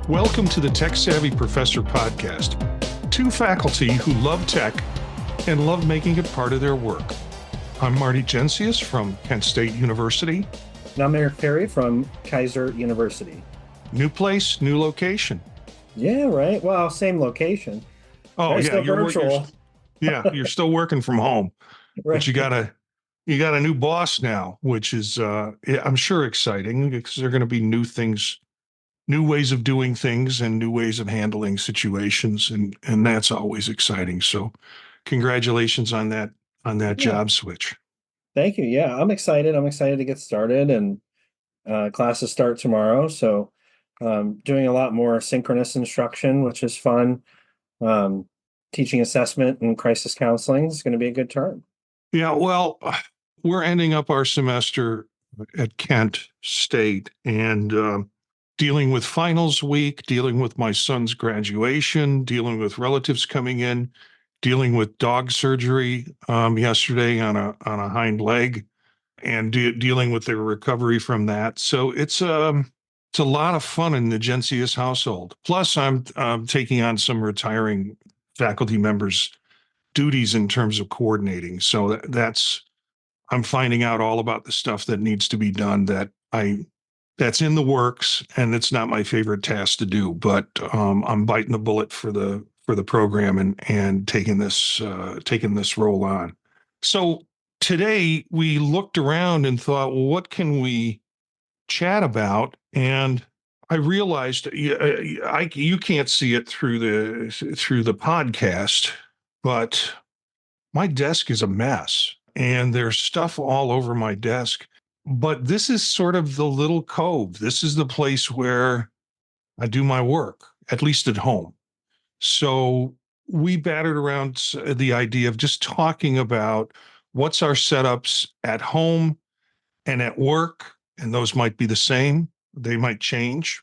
Welcome to the Tech Savvy Professor podcast. Two faculty who love tech and love making it part of their work. I'm Marty Gensius from Kent State University. And I'm Eric Perry from Kaiser University. New place, new location. Yeah, right. Well, same location. Oh, yeah, still virtual. You're still working from home, Right. but you got a new boss now, which is I'm sure exciting because there are going to be new things, new ways of doing things, and new ways of handling situations, and that's always exciting. So, congratulations on that Yeah. job switch. Thank you. Yeah, I'm excited. I'm excited to get started, and classes start tomorrow. So, doing a lot more synchronous instruction, which is fun. Teaching assessment and crisis counseling is going to be a good term. Yeah, well, we're ending up our semester at Kent State and dealing with finals week, dealing with my son's graduation, dealing with relatives coming in, dealing with dog surgery yesterday on a hind leg, and dealing with the recovery from that. So it's a lot of fun in the Gensius household. Plus, I'm taking on some retiring faculty members' duties in terms of coordinating. So I'm finding out all about the stuff that needs to be done that's in the works, and it's not my favorite task to do, but I'm biting the bullet for the program and taking this role on. So today we looked around and thought, well, what can we chat about? And I realized you can't see it through the podcast, but my desk is a mess and there's stuff all over my desk. But this is sort of the little cove. This is the place where I do my work, at least at home. So we battered around the idea of just talking about what's our setups at home and at work, and those might be the same. They might change.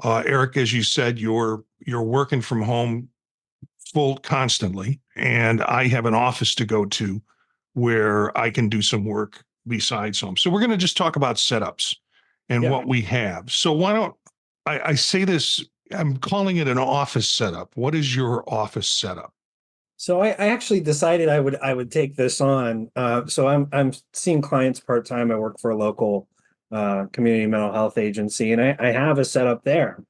Eric, as you said, you're working from home full constantly, and I have an office to go to where I can do some work besides home. So we're going to just talk about setups and what we have. So why don't I say this? I'm calling it an office setup. What is your office setup? So I actually decided I would take this on. So I'm seeing clients part-time. I work for a local community mental health agency, and I have a setup there.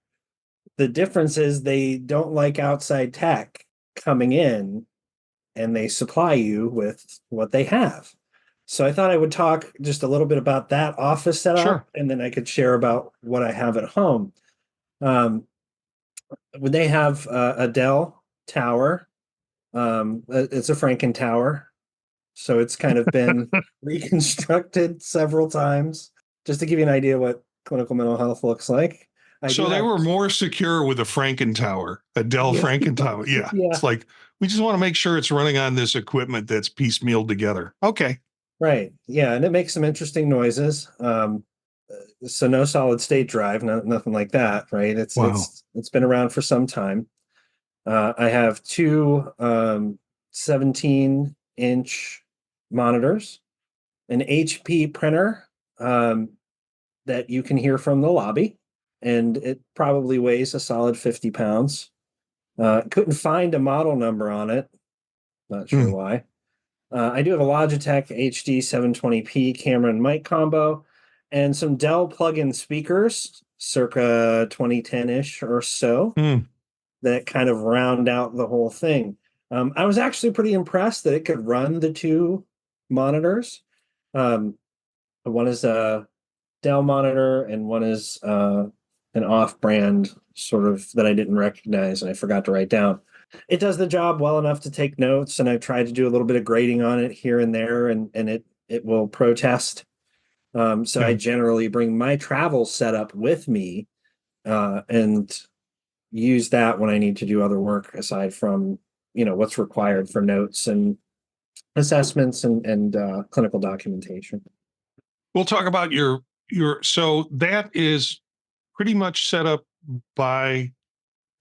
The difference is they don't like outside tech coming in, and they supply you with what they have. So I thought I would talk just a little bit about that office setup, Sure. and then I could share about what I have at home. When they have a Dell tower, it's a Franken tower, so it's kind of been reconstructed several times, just to give you an idea what clinical mental health looks like. So they were more secure with a Franken tower, a Dell Franken tower. Yeah. It's like, we just want to make sure it's running on this equipment that's piecemealed together. Okay. Right. Yeah. And it makes some interesting noises. So no solid state drive, nothing like that. Right. It's been around for some time. I have two 17-inch monitors, an HP printer that you can hear from the lobby, and it probably weighs a solid 50 pounds. Couldn't find a model number on it. Not sure why. I do have a Logitech HD 720p camera and mic combo, and some Dell plug-in speakers, circa 2010-ish or so, that kind of round out the whole thing. I was actually pretty impressed that it could run the two monitors. One is a Dell monitor, and one is an off-brand sort of that I didn't recognize and I forgot to write down. It does the job well enough to take notes, and I've tried to do a little bit of grading on it here and there, and it will protest. So I generally bring my travel setup with me and use that when I need to do other work aside from, what's required for notes and assessments and clinical documentation. We'll talk about so that is pretty much set up by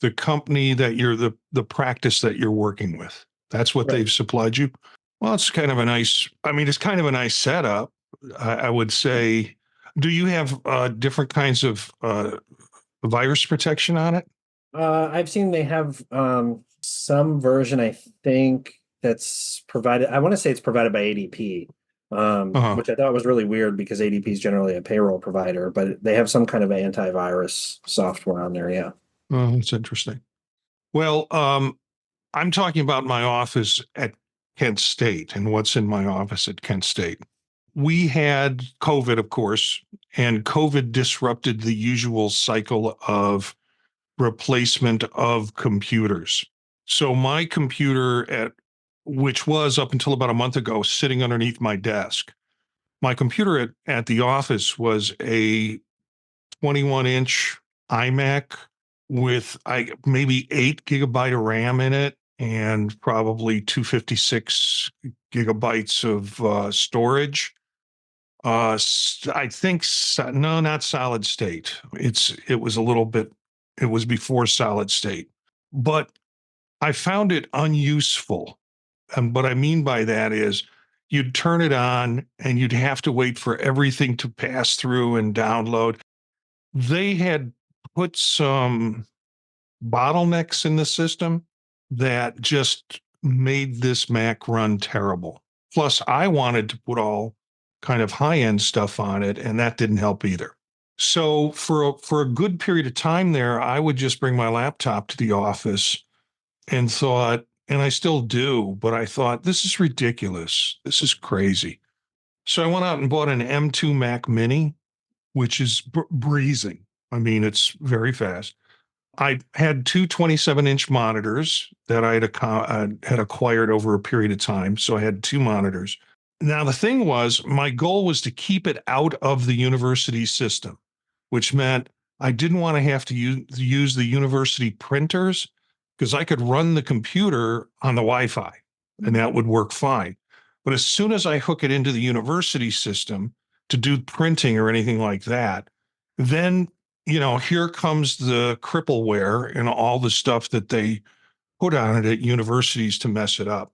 the company that you're the practice that you're working with. That's what they've supplied you. Well, it's kind of a nice setup. I would say, do you have different kinds of virus protection on it? I've seen they have some version, I think, that's provided. I want to say it's provided by ADP, Uh-huh. which I thought was really weird because ADP is generally a payroll provider, but they have some kind of antivirus software on there. Yeah. Oh, that's interesting. Well, I'm talking about my office at Kent State and what's in my office at Kent State. We had COVID, of course, and COVID disrupted the usual cycle of replacement of computers. So my computer which was up until about a month ago sitting underneath my desk. My computer at the office was a 21-inch iMac with maybe 8 GB of RAM in it and probably 256 GB of storage. I think no, not solid state. It was a little bit. It was before solid state, but I found it unuseful. And what I mean by that is you'd turn it on and you'd have to wait for everything to pass through and download. They had put some bottlenecks in the system that just made this Mac run terrible. Plus, I wanted to put all kind of high-end stuff on it, and that didn't help either. So for a good period of time there, I would just bring my laptop to the office and thought, and I still do, but I thought, this is ridiculous. This is crazy. So I went out and bought an M2 Mac Mini, which is breezing. I mean, it's very fast. I had two 27-inch monitors that had acquired over a period of time. So I had two monitors. Now, the thing was, my goal was to keep it out of the university system, which meant I didn't want to have to use the university printers because I could run the computer on the Wi-Fi and that would work fine. But as soon as I hook it into the university system to do printing or anything like that, then here comes the crippleware and all the stuff that they put on it at universities to mess it up.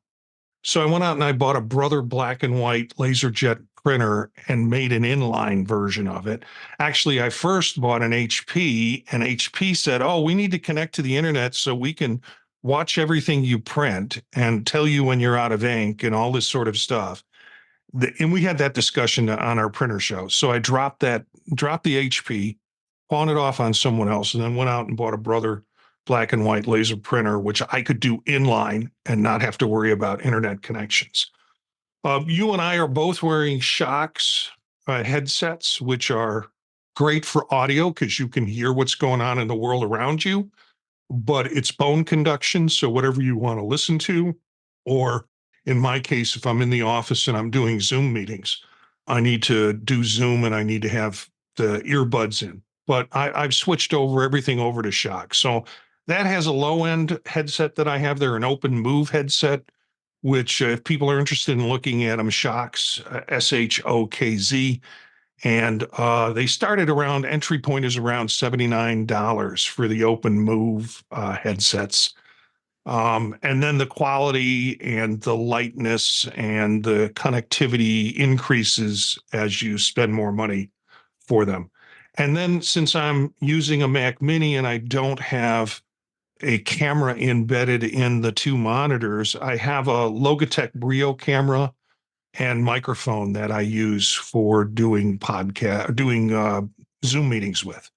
So I went out and I bought a Brother black and white LaserJet printer and made an inline version of it. Actually, I first bought an HP, and HP said, "Oh, we need to connect to the internet so we can watch everything you print and tell you when you're out of ink and all this sort of stuff." And we had that discussion on our printer show. So I dropped the HP, pawned it off on someone else, and then went out and bought a Brother black and white laser printer, which I could do inline and not have to worry about internet connections. You and I are both wearing Shocks headsets, which are great for audio because you can hear what's going on in the world around you, but it's bone conduction. So whatever you want to listen to, or in my case, if I'm in the office and I'm doing Zoom meetings, I need to do Zoom and I need to have the earbuds in. But I've switched everything over to Shock. So that has a low end headset that I have there, an open move headset, which if people are interested in looking at them, Shocks, SHOKZ. And they started around, entry point is around $79 for the open move headsets. And then the quality and the lightness and the connectivity increases as you spend more money for them. And then since I'm using a Mac Mini and I don't have a camera embedded in the two monitors, I have a Logitech Brio camera and microphone that I use for doing Zoom meetings with.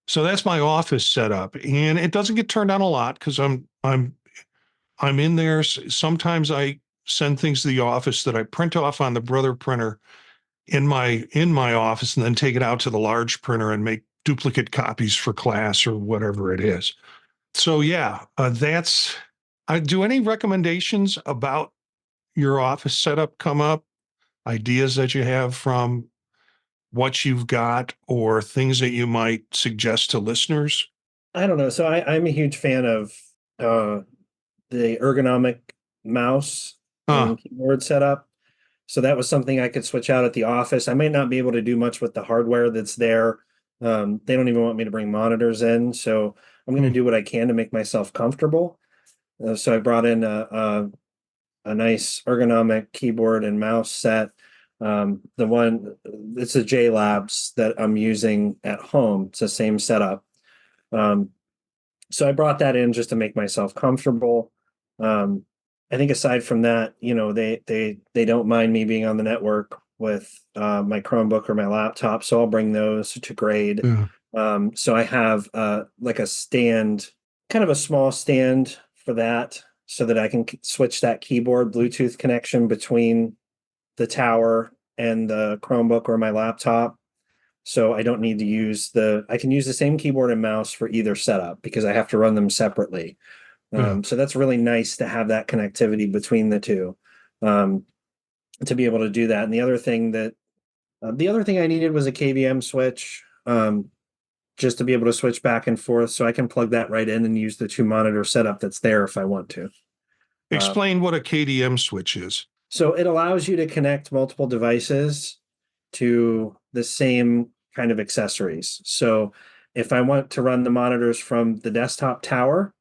So that's my office setup, and it doesn't get turned on a lot because I'm in there. Sometimes I send things to the office that I print off on the Brother printer in my office, and then take it out to the large printer and make duplicate copies for class or whatever it is. So yeah, that's. Do any recommendations about your office setup come up? Ideas that you have from what you've got, or things that you might suggest to listeners? I don't know. So I'm a huge fan of uh, the ergonomic mouse Huh. and keyboard setup. So that was something I could switch out at the office. I might not be able to do much with the hardware that's there. They don't even want me to bring monitors in, so I'm going to Hmm. do what I can to make myself comfortable. So I brought in a nice ergonomic keyboard and mouse set. It's a J Labs that I'm using at home. It's the same setup. Um, so I brought that in just to make myself comfortable. I think aside from that, they don't mind me being on the network with my Chromebook or my laptop, so I'll bring those to grade. Yeah. So I have like a stand, kind of a small stand for that, so that I can switch that keyboard Bluetooth connection between the tower and the Chromebook or my laptop. So I don't need to I can use the same keyboard and mouse for either setup because I have to run them separately. Yeah. So that's really nice to have that connectivity between the two, um, to be able to do that. And the other thing I needed was a KVM switch, just to be able to switch back and forth. So I can plug that right in and use the two monitor setup that's there if I want to. Uh, Explain what a KDM switch is. so it allows you to connect multiple devices to the same kind of accessories. So if I want to run the monitors from the desktop tower,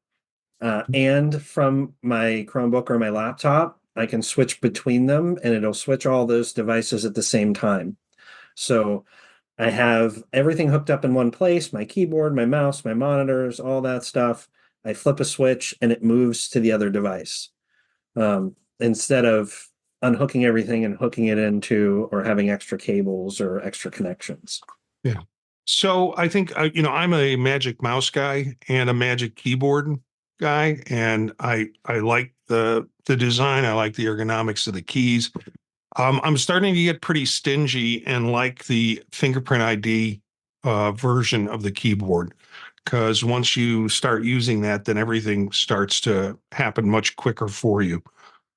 and from my Chromebook or my laptop, I can switch between them and it'll switch all those devices at the same time. So I have everything hooked up in one place, my keyboard, my mouse, my monitors, all that stuff. I flip a switch and it moves to the other device, instead of unhooking everything and hooking it into or having extra cables or extra connections. Yeah. So I think I'm a Magic Mouse guy and a Magic Keyboard guy, and I like the design. I like the ergonomics of the keys. I'm starting to get pretty stingy and like the fingerprint ID version of the keyboard, because once you start using that, then everything starts to happen much quicker for you.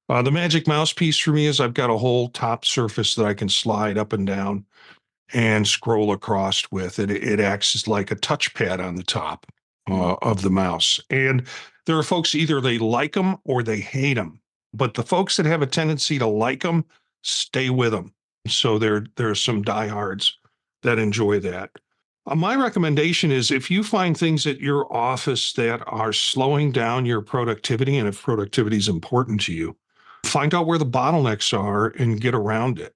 The Magic Mouse piece for me is I've got a whole top surface that I can slide up and down and scroll across with. It acts as like a touchpad on the top of the mouse. And there are folks, either they like them or they hate them. But the folks that have a tendency to like them stay with them. So there's some diehards that enjoy that. My recommendation is, if you find things at your office that are slowing down your productivity, and if productivity is important to you, find out where the bottlenecks are and get around it.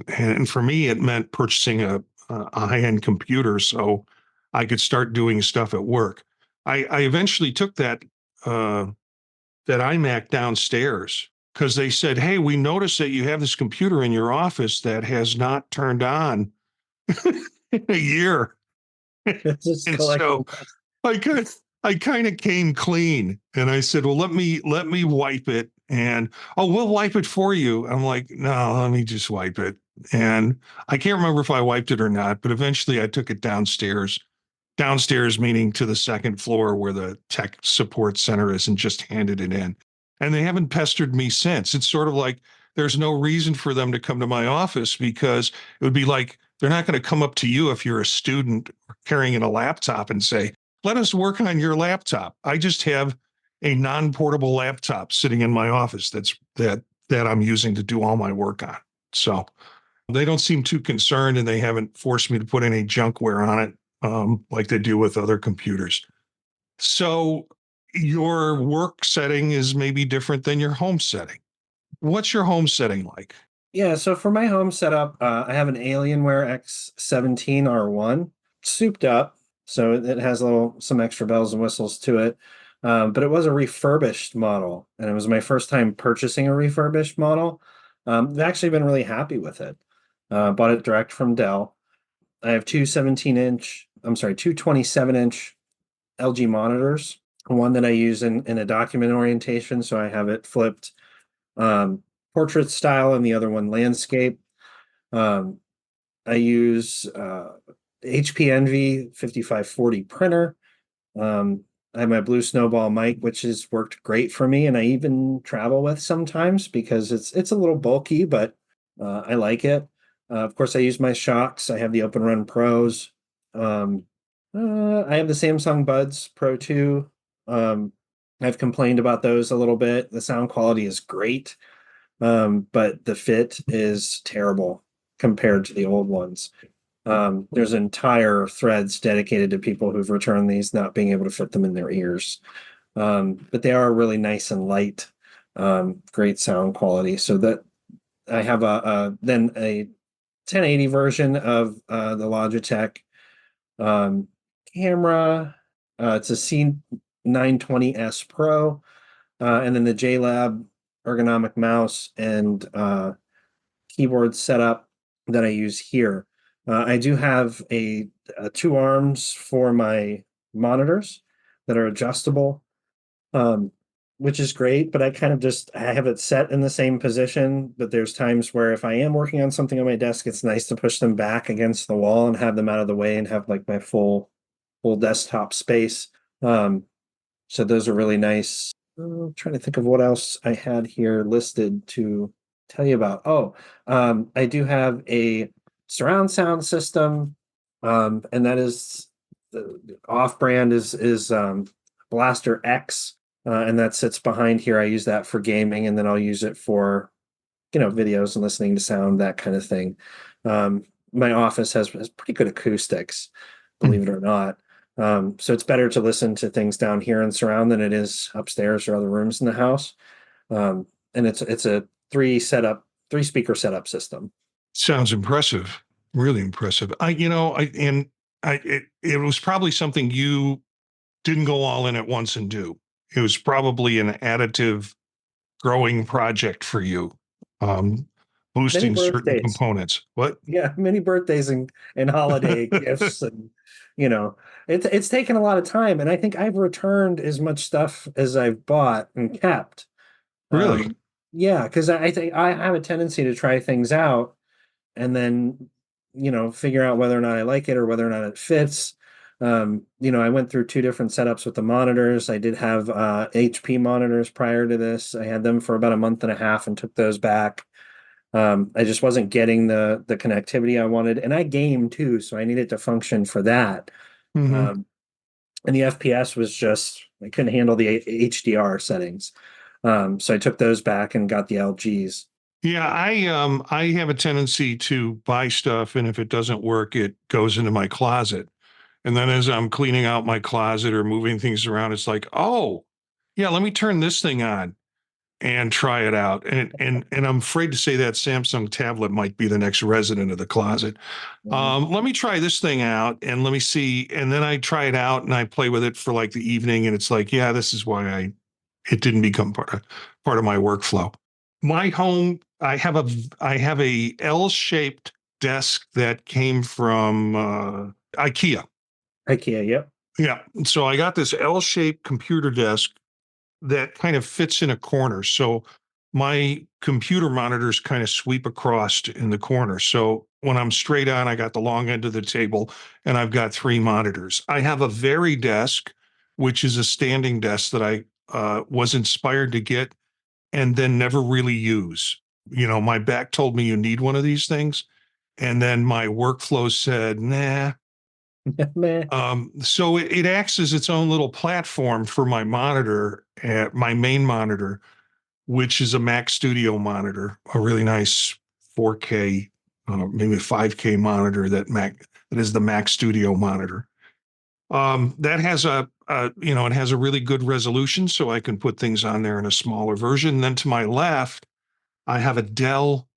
And for me, it meant purchasing a high-end computer so I could start doing stuff at work. I eventually took that iMac downstairs because they said, "Hey, we noticed that you have this computer in your office that has not turned on in a year." It's just And collecting so dust. I kind of came clean, and I said, "Well, let me wipe it." And, "Oh, we'll wipe it for you." I'm like, "No, let me just wipe it." And I can't remember if I wiped it or not, but eventually I took it downstairs. Downstairs meaning to the second floor where the tech support center is, and just handed it in. And they haven't pestered me since. It's sort of like there's no reason for them to come to my office, because it would be like they're not going to come up to you if you're a student carrying in a laptop and say, "Let us work on your laptop." I just have a non-portable laptop sitting in my office that I'm using to do all my work on. So they don't seem too concerned, and they haven't forced me to put any junkware on it, like they do with other computers. So your work setting is maybe different than your home setting. What's your home setting like? Yeah, so for my home setup, I have an Alienware X17R1, souped up, so it has some extra bells and whistles to it. But it was a refurbished model, and it was my first time purchasing a refurbished model. I've actually been really happy with it. Bought it direct from Dell. I have two 27-inch LG monitors. One that I use in a document orientation, so I have it flipped, um, portrait style, and the other one landscape. Um, I use HP Envy 5540 printer. I have my Blue Snowball mic, which has worked great for me, and I even travel with sometimes because it's a little bulky, but I like it. Of course, I use my shocks. I have the Open Run Pros. Um, I have the Samsung Buds Pro 2. Um, I've complained about those a little bit. The sound quality is great, but the fit is terrible compared to the old ones. There's entire threads dedicated to people who've returned these not being able to fit them in their ears. But they are really nice and light, great sound quality. So that I have then a 1080 version of the Logitech, um, camera. It's a C920S Pro, and then the JLab ergonomic mouse and keyboard setup that I use here. I do have two arms for my monitors that are adjustable, um, which is great. But I have it set in the same position. But there's times where if I am working on something on my desk, it's nice to push them back against the wall and have them out of the way and have like my full desktop space. Um, so those are really nice. I'm trying to think of what else I had here listed to tell you about. Oh, I do have a surround sound system, and that is the off-brand is Blaster X, and that sits behind here. I use that for gaming, and then I'll use it for videos and listening to sound, that kind of thing. My office has pretty good acoustics, Hmm. believe it or not. So it's better to listen to things down here in surround than it is upstairs or other rooms in the house. And it's a three speaker setup system. Sounds impressive. Really impressive. It was probably something you didn't go all in at once and do. It was probably an additive growing project for you, um, Many boosting certain birthdays, components. What? yeah, many birthdays and holiday gifts, and you know, it's taken a lot of time. And I think I've returned as much stuff as I've bought and kept. Really? Um, yeah, because I think I have a tendency to try things out and then figure out whether or not I like it or whether or not it fits. I went through two different setups with the monitors. I did have HP monitors prior to this. I had them for about a month and a half and took those back. I just wasn't getting the connectivity I wanted, and I game too, so I needed to function for that. Hmm. Um, and the FPS was just I couldn't handle the HDR settings, so I took those back and got the LGs. Yeah, I have a tendency to buy stuff, and if it doesn't work, it goes into my closet. And then as I'm cleaning out my closet or moving things around, it's like, oh, yeah, let me turn this thing on and try it out. And I'm afraid to say that Samsung tablet might be the next resident of the closet. Mhm. Let me try this thing out and let me see. And then I try it out and I play with it for like the evening, and it's like, yeah, this is why it didn't become part of my workflow. My home, I have a L-shaped desk that came from IKEA. IKEA, yep. Yeah. So I got this L-shaped computer desk that kind of fits in a corner. So my computer monitors kind of sweep across in the corner. So when I'm straight on, I got the long end of the table and I've got three monitors. I have a Very desk, which is a standing desk that I was inspired to get and then never really use. My back told me you need one of these things. And then my workflow said, nah. Meh. So it acts as its own little platform for my monitor, my main monitor, which is a Mac Studio monitor, a really nice 4K, maybe 5K monitor that is the Mac Studio monitor. That has it has a really good resolution, so I can put things on there in a smaller version. And then to my left, I have a Dell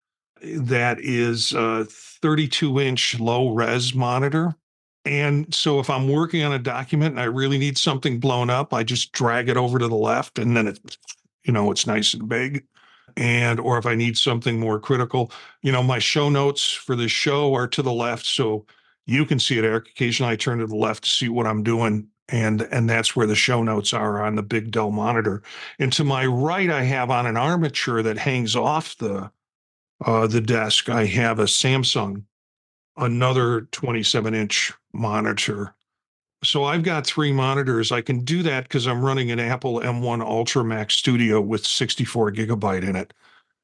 that is a 32-inch low res monitor. And so if I'm working on a document and I really need something blown up, I just drag it over to the left and then it's nice and big. And or if I need something more critical, my show notes for the show are to the left. So you can see it, Eric. Occasionally I turn to the left to see what I'm doing. And that's where the show notes are on the big Dell monitor. And to my right, I have on an armature that hangs off the desk. I have a Samsung, another 27-inch monitor. So I've got three monitors. I can do that because I'm running an Apple M1 Ultra Max Studio with 64 gigabyte in it.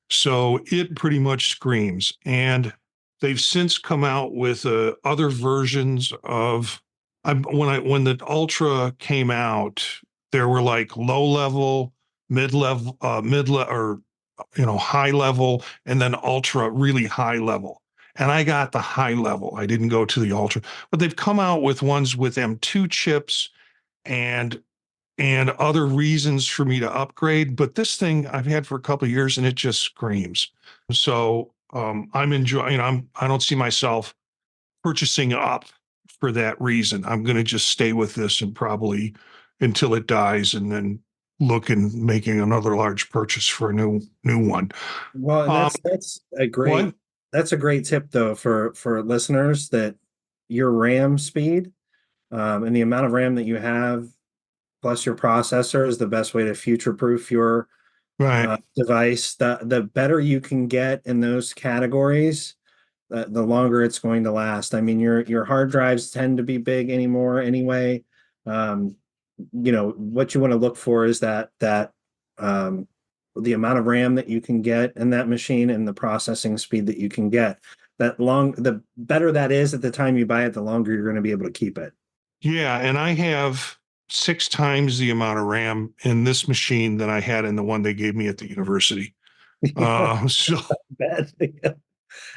So it pretty much screams. And they've since come out with other versions of. When the Ultra came out, there were like low level, mid level, or high level, and then ultra, really high level. And I got the high level. I didn't go to the ultra, but they've come out with ones with M2 chips and other reasons for me to upgrade. But this thing I've had for a couple of years and it just screams. So I'm enjoying. I don't see myself purchasing up for that reason. I'm going to just stay with this and probably until it dies, and then look and making another large purchase for a new one. Well, and Um, what? that's a great tip though for listeners, that your RAM speed, and the amount of RAM that you have plus your processor is the best way to future proof your Right. device. The better you can get in those categories, the longer it's going to last. I mean, your hard drives tend to be big anymore anyway. Um, what you want to look for is that the amount of RAM that you can get in that machine and the processing speed that you can get. The better that is at the time you buy it, the longer you're going to be able to keep it. Yeah, and I have 6 times the amount of RAM in this machine than I had in the one they gave me at the university. So Bad.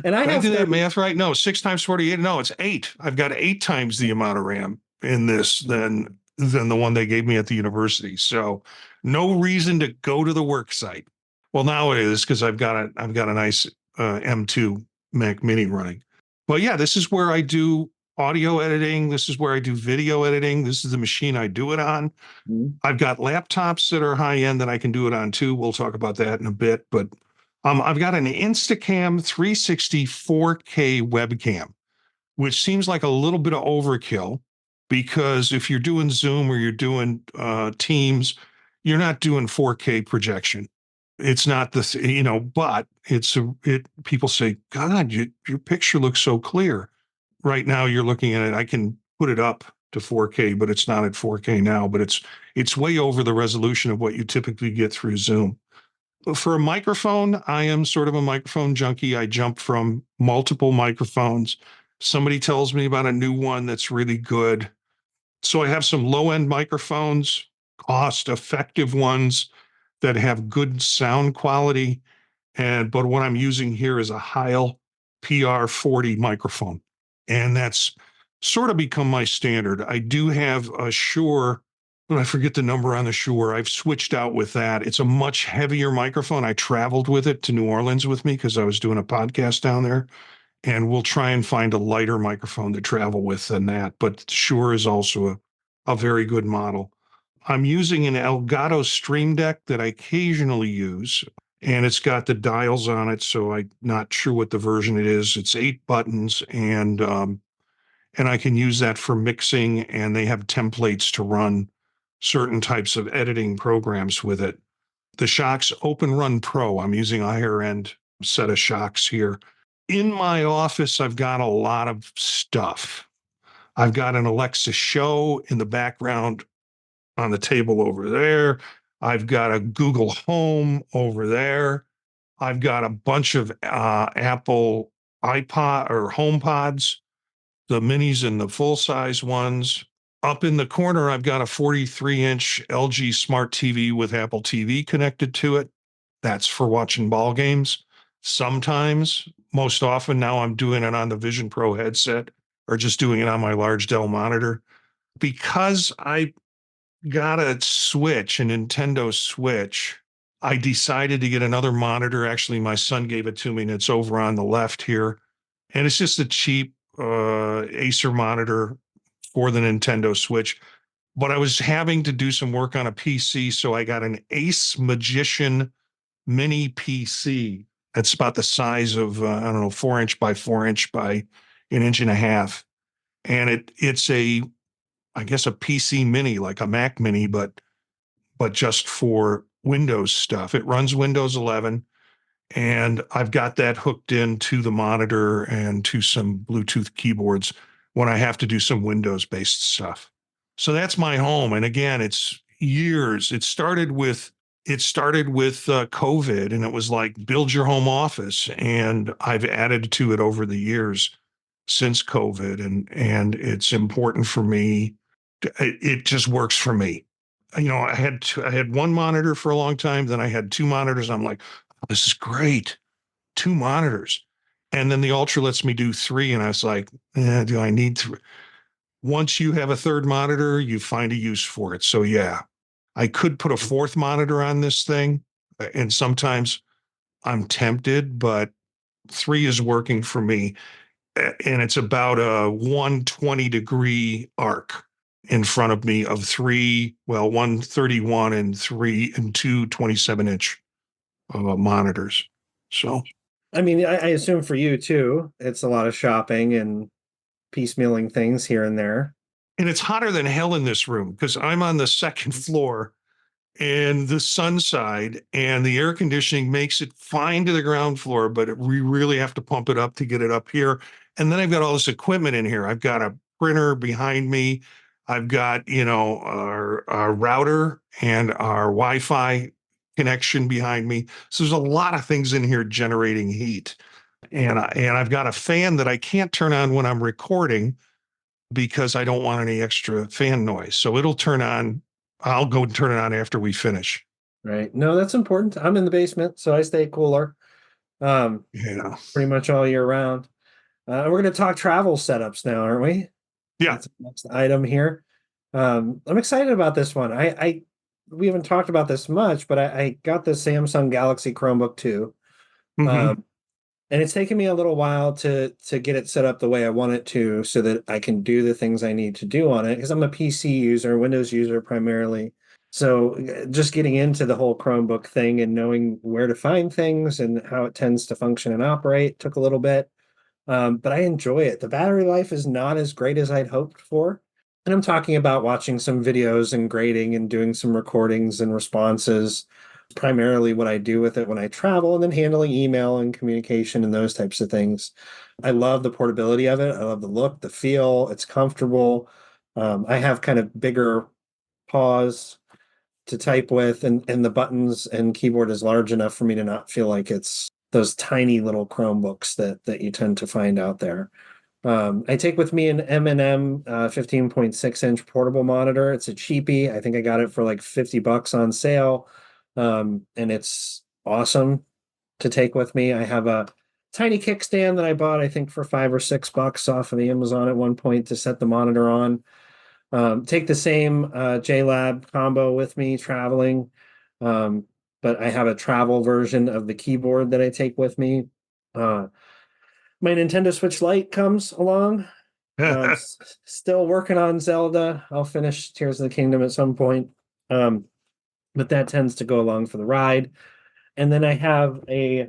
And I did I have do that 30. math right? No, 6 times 48. No, it's 8. I've got 8 times the amount of RAM in this than the one they gave me at the university. So no reason to go to the work site. Well, now it is, because I've got a nice M2 Mac Mini running. But yeah, this is where I do audio editing. This is where I do video editing. This is the machine I do it on. Mhm. I've got laptops that are high end that I can do it on too. We'll talk about that in a bit. But I've got an Instacam 360 4K webcam, which seems like a little bit of overkill, because if you're doing Zoom or you're doing Teams, you're not doing 4K projection. It's not this, but people say, God, your picture looks so clear. Right now you're looking at it. I can put it up to 4K, but it's not at 4K now, but it's way over the resolution of what you typically get through Zoom. For a microphone, I am sort of a microphone junkie. I jump from multiple microphones. Somebody tells me about a new one that's really good. So I have some low end microphones, cost effective ones that have good sound quality. But what I'm using here is a Heil PR40 microphone. And that's sort of become my standard. I do have a Shure, but I forget the number on the Shure. I've switched out with that. It's a much heavier microphone. I traveled with it to New Orleans with me because I was doing a podcast down there. And we'll try and find a lighter microphone to travel with than that. But Shure is also a very good model. I'm using an Elgato Stream Deck that I occasionally use, and it's got the dials on it, so I'm not sure what the version it is. It's 8 buttons, and I can use that for mixing, and they have templates to run certain types of editing programs with it. The Shocks Open Run Pro, I'm using a higher end set of shocks here. In my office, I've got a lot of stuff. I've got an Alexa Show in the background on the table over there. I've got a Google Home over there. I've got a bunch of Apple iPod or HomePods, the minis and the full size ones. Up in the corner, I've got a 43-inch LG Smart TV with Apple TV connected to it. That's for watching ball games. Sometimes, most often now, I'm doing it on the Vision Pro headset or just doing it on my large Dell monitor. Because I got a Switch, a Nintendo Switch, I decided to get another monitor. Actually, my son gave it to me, and it's over on the left here. And it's just a cheap Acer monitor for the Nintendo Switch. But I was having to do some work on a PC, so I got an Ace Magician mini PC. It's about the size of, I don't know, 4 inch by 4 inch by an inch and a half. And it's I guess a PC mini, like a Mac mini, but just for Windows stuff. It runs Windows 11, and I've got that hooked into the monitor and to some Bluetooth keyboards when I have to do some Windows-based stuff. So that's my home. And again, it's years. It started with COVID, and it was like build your home office, and I've added to it over the years since COVID, and it's important for me. It just works for me. I had one monitor for a long time, then I had 2 monitors. I'm like, oh, this is great, 2 monitors, and then the Ultra lets me do 3, and I was like, do I need 3? Once you have a third monitor, you find a use for it. So yeah, I could put a fourth monitor on this thing, and sometimes I'm tempted, but 3 is working for me. and it's about a 120-degree arc in front of me of one 31 and two 27-inch monitors. So, I mean, I assume for you too, it's a lot of shopping and piecemealing things here and there. and it's hotter than hell in this room because I'm on the second floor and the sun side, and the air conditioning makes it fine to the ground floor, but we really have to pump it up to get it up here. And then I've got all this equipment in here. I've got a printer behind me. I've got, our router and our Wi-Fi connection behind me. So there's a lot of things in here generating heat. And I've got a fan that I can't turn on when I'm recording because I don't want any extra fan noise. So it'll turn on. I'll go and turn it on after we finish. Right. No, that's important. I'm in the basement, so I stay cooler um, Yeah. pretty much all year round. We're going to talk travel setups now, aren't we? Yeah. That's the next item here. I'm excited about this one. We haven't talked about this much, but I got the Samsung Galaxy Chromebook 2. Mm-hmm. Um, and it's taken me a little while to get it set up the way I want it to so that I can do the things I need to do on it because I'm a PC user, Windows user primarily. So just getting into the whole Chromebook thing and knowing where to find things and how it tends to function and operate took a little bit. But I enjoy it. The battery life is not as great as I'd hoped for. And I'm talking about watching some videos and grading and doing some recordings and responses, primarily what I do with it when I travel, and then handling email and communication and those types of things. I love the portability of it. I love the look, the feel. It's comfortable. I have kind of bigger paws to type with, and the buttons and keyboard is large enough for me to not feel like it's those tiny little Chromebooks that you tend to find out there. I take with me an M&M 15.6-inch portable monitor. It's a cheapie. I think I got it for like $50 on sale. And it's awesome to take with me. I have a tiny kickstand that I bought, I think, for $5 or $6 off of the Amazon at one point to set the monitor on. Take the same JLab combo with me traveling. But I have a travel version of the keyboard that I take with me. My Nintendo Switch Lite comes along. Still working on Zelda. I'll finish Tears of the Kingdom at some point. But that tends to go along for the ride. And then I have a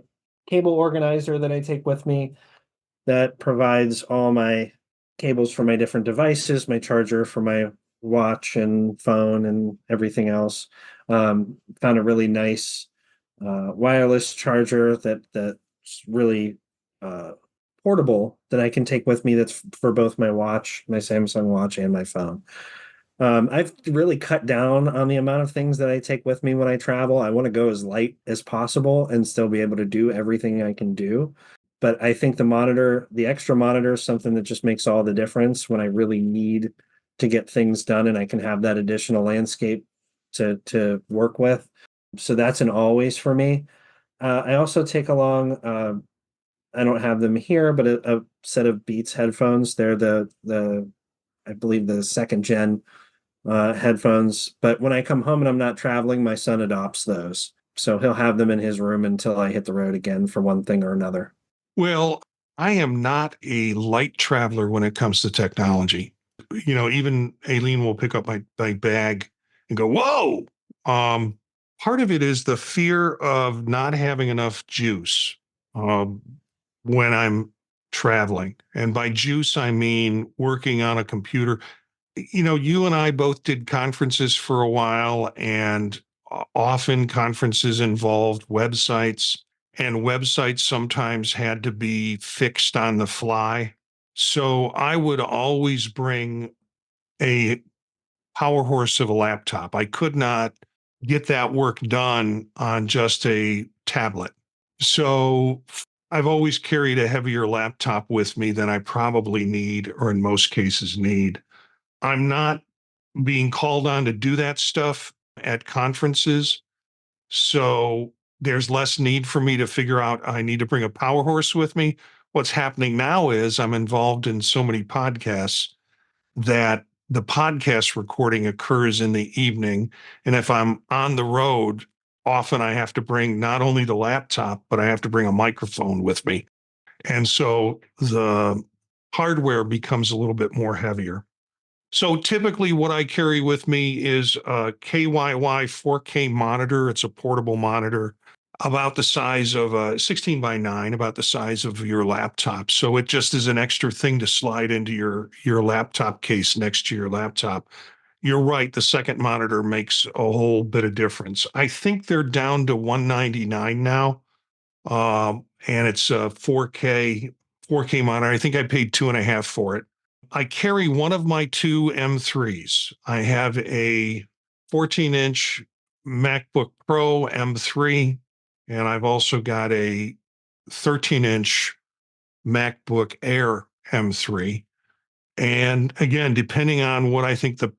cable organizer that I take with me that provides all my cables for my different devices, my charger for my watch and phone and everything else. Found a really nice wireless charger that's really portable that I can take with me that's for both my watch, my Samsung watch, and my phone. I've really cut down on the amount of things that I take with me when I travel. I want to go as light as possible and still be able to do everything I can do. But I think the extra monitor is something that just makes all the difference when I really need to get things done and I can have that additional landscape to work with. So that's an always for me. I also take along I don't have them here, but a set of Beats headphones. They're the I believe the second gen headphones. But when I come home and I'm not traveling, my son adopts those. So he'll have them in his room until I hit the road again for one thing or another. Well, I am not a light traveler when it comes to technology. Even Aileen will pick up my bag and go, "Whoa!" Um, Part of it is the fear of not having enough juice um, when I'm traveling. And by juice, I mean working on a computer. You and I both did conferences for a while, and often conferences involved websites, and websites sometimes had to be fixed on the fly. So I would always bring a power horse of a laptop. I could not get that work done on just a tablet. So I've always carried a heavier laptop with me than I probably need, or in most cases need. I'm not being called on to do that stuff at conferences. So there's less need for me to figure out I need to bring a power horse with me. What's happening now is I'm involved in so many podcasts that the podcast recording occurs in the evening. And if I'm on the road, often I have to bring not only the laptop, but I have to bring a microphone with me. And so hardware becomes a little bit more heavier. So typically what I carry with me is a KYY 4K monitor. It's a portable monitor about the size of a 16 by 9, about the size of your laptop. So it just is an extra thing to slide into your laptop case next to your laptop. You're right, the second monitor makes a whole bit of difference. I think they're down to 199 now. And it's a 4K monitor. I think I paid 2.5 for it. I carry one of my two M3s. I have a 14-inch MacBook Pro M3, and I've also got a 13-inch MacBook Air M3. And again, depending on what I think the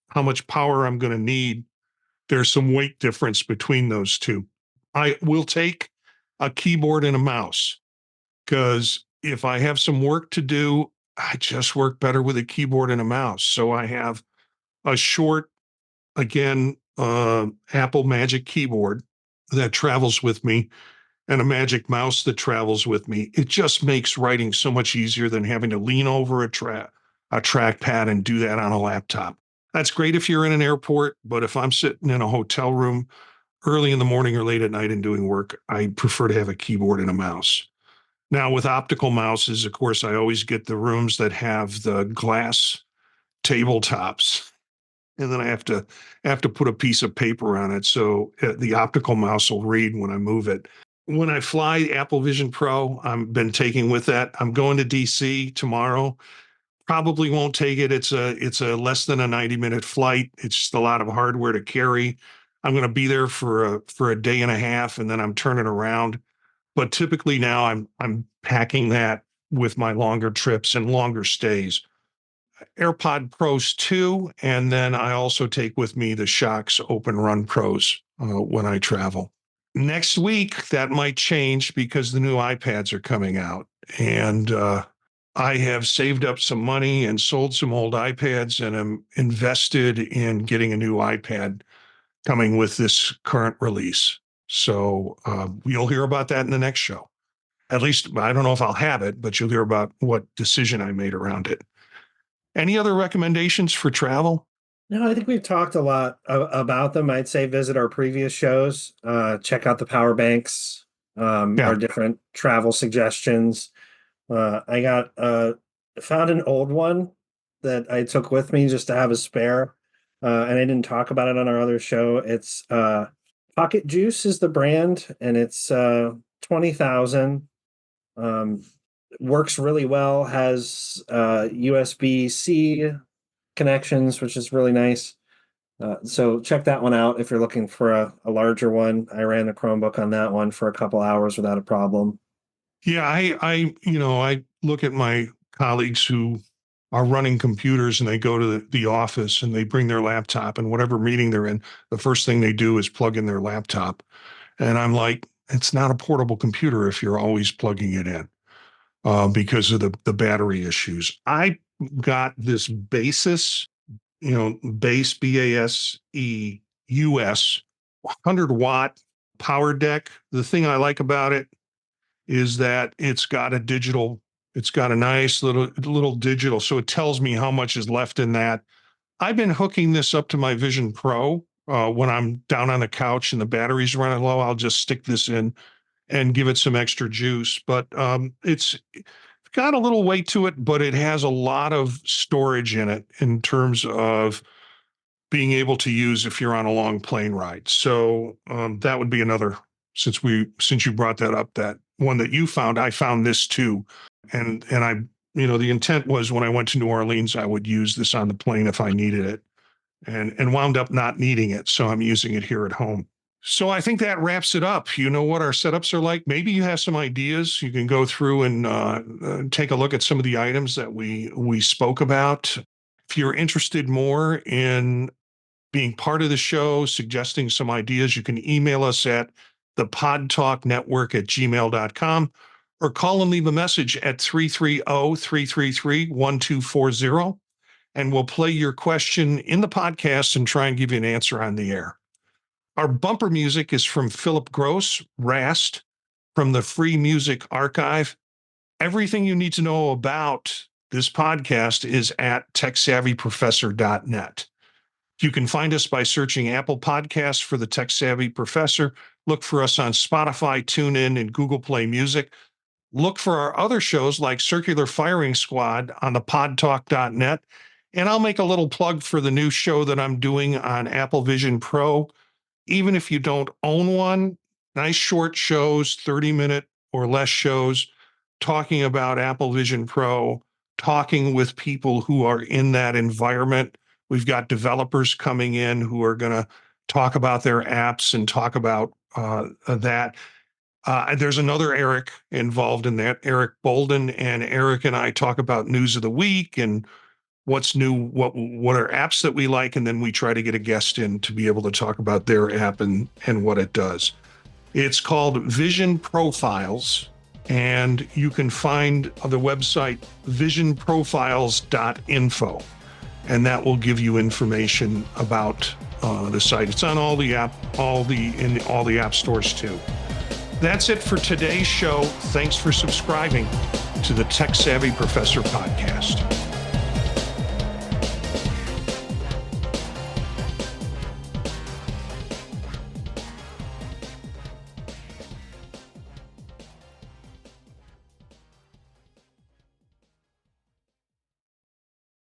how much power I'm going to need, there's some weight difference between those two. I will take a keyboard and a mouse because if I have some work to do, I just work better with a keyboard and a mouse. So I have a short, again, Apple Magic keyboard that travels with me and a Magic mouse that travels with me. It just makes writing so much easier than having to lean over a trackpad and do that on a laptop. That's great if you're in an airport, but if I'm sitting in a hotel room early in the morning or late at night and doing work, I prefer to have a keyboard and a mouse. Now, with optical mouses, of course, I always get the rooms that have the glass tabletops, and then I have to put a piece of paper on it so the optical mouse will read when I move it. When I fly Apple Vision Pro, I've been taking with that. I'm going to DC tomorrow. Probably won't take it. It's a less than a 90-minute flight. It's just a lot of hardware to carry. I'm going to be there for a day and a half, and then I'm turning around. But typically now I'm packing that with my longer trips and longer stays. AirPod Pros 2, and then I also take with me the Shocks Open Run Pros when I travel. Next week, that might change because the new iPads are coming out. And I have saved up some money and sold some old iPads and am invested in getting a new iPad coming with this current release. So you'll hear about that in the next show. At least I don't know if I'll have it, but you'll hear about what decision I made around it. Any other recommendations for travel? No, I think we've talked a lot about them. I'd say visit our previous shows, check out the power banks, Yeah. our different travel suggestions. I got found an old one that I took with me just to have a spare, and I didn't talk about it on our other show. It's Pocket Juice is the brand, and it's 20,000. Um, Works really well. Has USB-C connections, which is really nice. So check that one out if you're looking for a larger one. I ran the Chromebook on that one for a couple hours without a problem. Yeah, I look at my colleagues who are running computers and they go to the office and they bring their laptop and whatever meeting they're in, the first thing they do is plug in their laptop. And I'm like, it's not a portable computer if you're always plugging it in because of the battery issues. I got this Basis, Base BASE US 100-watt power deck. The thing I like about it is that it's got a nice little digital, so it tells me how much is left in that. I've been hooking this up to my Vision Pro. When I'm down on the couch and the battery's running low, I'll just stick this in and give it some extra juice. But it's got a little weight to it, but it has a lot of storage in it in terms of being able to use if you're on a long plane ride. So that would be another, since you brought that up, that one that you found, I found this too. And I, the intent was when I went to New Orleans, I would use this on the plane if I needed it and wound up not needing it. So I'm using it here at home. So I think that wraps it up. You know what our setups are like. Maybe you have some ideas. You can go through and take a look at some of the items that we spoke about. If you're interested more in being part of the show, suggesting some ideas, you can email us at thepodtalknetwork@gmail.com or call and leave a message at 330-333-1240. And we'll play your question in the podcast and try and give you an answer on the air. Our bumper music is from Philip Gross, Rast, from the Free Music Archive. Everything you need to know about this podcast is at techsavvyprofessor.net. You can find us by searching Apple Podcasts for the Tech Savvy Professor. Look for us on Spotify, TuneIn, and Google Play Music. Look for our other shows like Circular Firing Squad on the podtalk.net. And I'll make a little plug for the new show that I'm doing on Apple Vision Pro. Even if you don't own one, nice short shows, 30-minute or less shows, talking about Apple Vision Pro, talking with people who are in that environment. We've got developers coming in who are going to talk about their apps and talk about that. There's another Eric involved in that, Eric Bolden, and Eric and I talk about news of the week and what's new, what are apps that we like, and then we try to get a guest in to be able to talk about their app and what it does. It's called Vision Profiles, and you can find the website visionprofiles.info, and that will give you information about the site. It's on all the app stores too. That's it for today's show. Thanks for subscribing to the Tech Savvy Professor podcast.